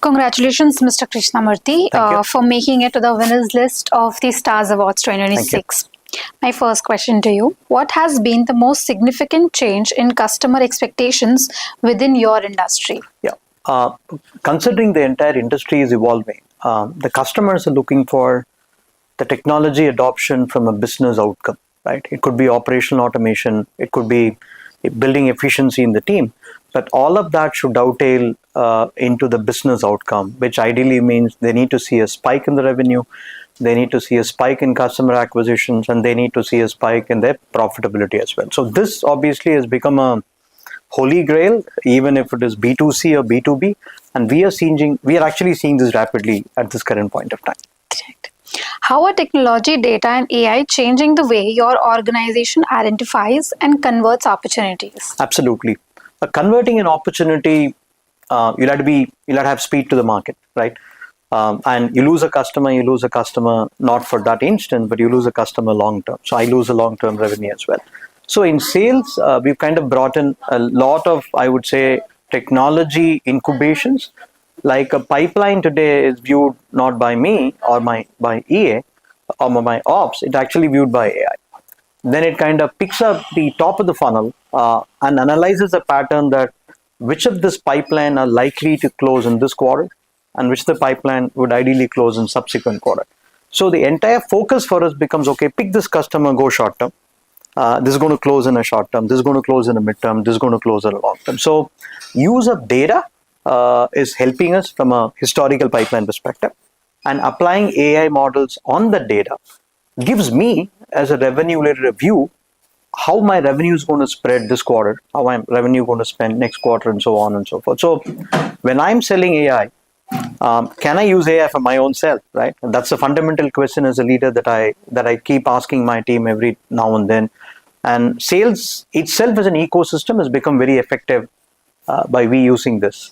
Congratulations, Mr. Krishnamurthy, for making it to the winners list of the Stars Awards 2026. My first question to you, what has been the most significant change in customer expectations within your industry? Yeah, considering the entire industry is evolving, the customers are looking for the technology adoption from a business outcome, right? It could be operational automation, it could be building efficiency in the team, but all of that should dovetail into the business outcome, which ideally means they need to see a spike in the revenue, they need to see a spike in customer acquisitions, and they need to see a spike in their profitability as well. So this obviously has become a holy grail, even if it is B2C or B2B, and we are actually seeing this rapidly at this current point of time. Correct. How are technology, data, and AI changing the way your organization identifies and converts opportunities? Absolutely. Converting an opportunity, you'll have to have speed to the market, right? And you lose a customer not for that instant, but you lose a customer long term. So I lose a long term revenue as well. So in sales, we've kind of brought in a lot of, I would say, technology incubations. Like a pipeline today is viewed not by me or by EA or my ops, it's actually viewed by AI. Then it kind of picks up the top of the funnel and analyzes a pattern that which of this pipeline are likely to close in this quarter and which the pipeline would ideally close in subsequent quarter. So the entire focus for us becomes, okay, pick this customer, go short term. This is going to close in a short term, this is going to close in a midterm, this is going to close in a long term. So use of data is helping us from a historical pipeline perspective, and applying AI models on the data gives me as a revenue leader a view how my revenue is going to spread this quarter, how my revenue going to spend next quarter, and so on and so forth. So when I'm selling AI, can I use AI for my own self, right? And that's a fundamental question as a leader that I keep asking my team every now and then. And sales itself as an ecosystem has become very effective by we using this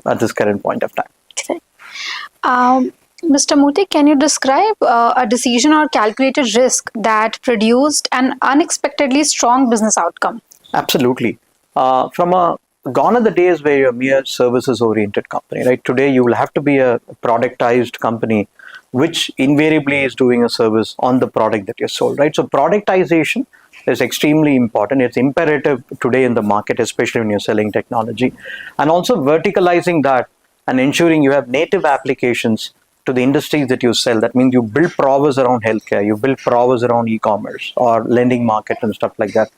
at this current point of time. Okay. Mr. Murthy, can you describe a decision or calculated risk that produced an unexpectedly strong business outcome? Absolutely. Gone are the days where you're a mere services-oriented company, right? Today, you will have to be a productized company, which invariably is doing a service on the product that you sold, right? So productization is extremely important. It's imperative today in the market, especially when you're selling technology. And also verticalizing that and ensuring you have native applications to the industries that you sell. That means you build prowess around healthcare, you build prowess around e-commerce or lending market and stuff like that.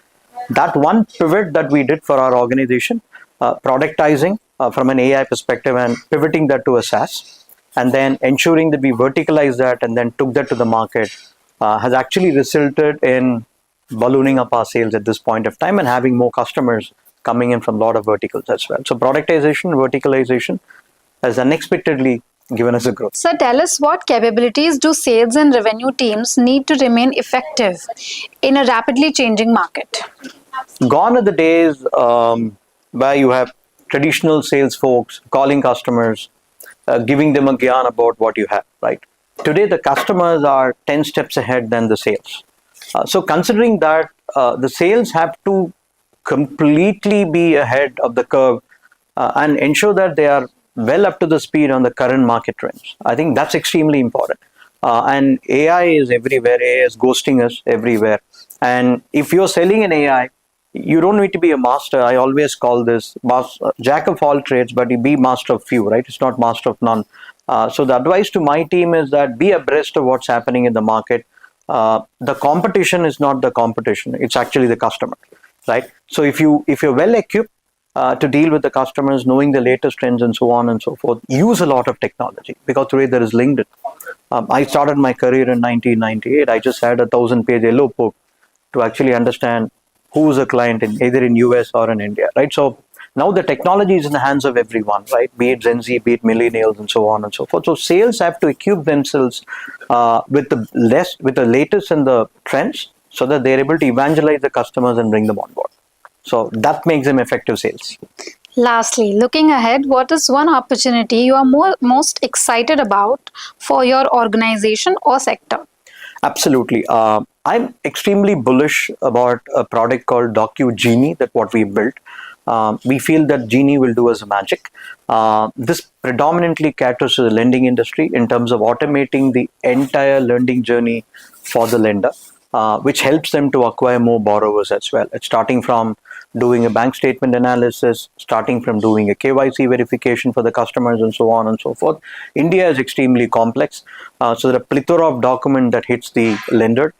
That one pivot that we did for our organization, productizing from an AI perspective and pivoting that to a SaaS, and then ensuring that we verticalize that and then took that to the market, has actually resulted in ballooning up our sales at this point of time and having more customers coming in from a lot of verticals as well. So productization, verticalization has unexpectedly given us a growth. So tell us, what capabilities do sales and revenue teams need to remain effective in a rapidly changing market? Gone are the days where you have traditional sales folks calling customers, giving them a gyan about what you have, right? Today, the customers are 10 steps ahead than the sales. So considering that, the sales have to completely be ahead of the curve and ensure that they are well up to the speed on the current market trends. I think that's extremely important. And AI is everywhere. AI is ghosting us everywhere. And if you're selling an AI, you don't need to be a master. I always call this jack of all trades, but you be master of few, right? It's not master of none. So the advice to my team is that be abreast of what's happening in the market. The competition is not the competition. It's actually the customer, right? So if you're well equipped to deal with the customers, knowing the latest trends and so on and so forth, use a lot of technology, because today there is LinkedIn. I started my career in 1998. I just had a 1,000-page yellow book to actually understand who's a client in either in US or in India, right? So now the technology is in the hands of everyone, right? Be it Gen Z, be it millennials, and so on and so forth. So sales have to equip themselves with the latest in the trends, so that they're able to evangelize the customers and bring them on board. So that makes them effective sales. Lastly, looking ahead, what is one opportunity you are most excited about for your organization or sector? Absolutely. I'm extremely bullish about a product called 𝗕𝗂𝘀𝗁, that what we built. we feel that Genie will do us a magic. This predominantly caters to the lending industry in terms of automating the entire lending journey for the lender, which helps them to acquire more borrowers as well. It's starting from doing a bank statement analysis, starting from doing a KYC verification for the customers, and so on and so forth. India is extremely complex, so there are plethora of documents that hits the lender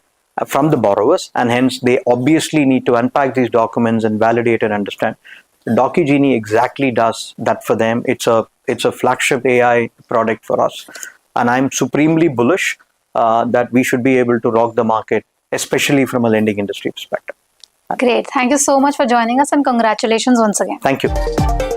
from the borrowers, and hence they obviously need to unpack these documents and validate and understand. 𝗕𝗂𝘀 exactly does that for them. It's a flagship AI product for us, and I'm supremely bullish that we should be able to rock the market, especially from a lending industry perspective. Great. Thank you so much for joining us, and congratulations once again. Thank you.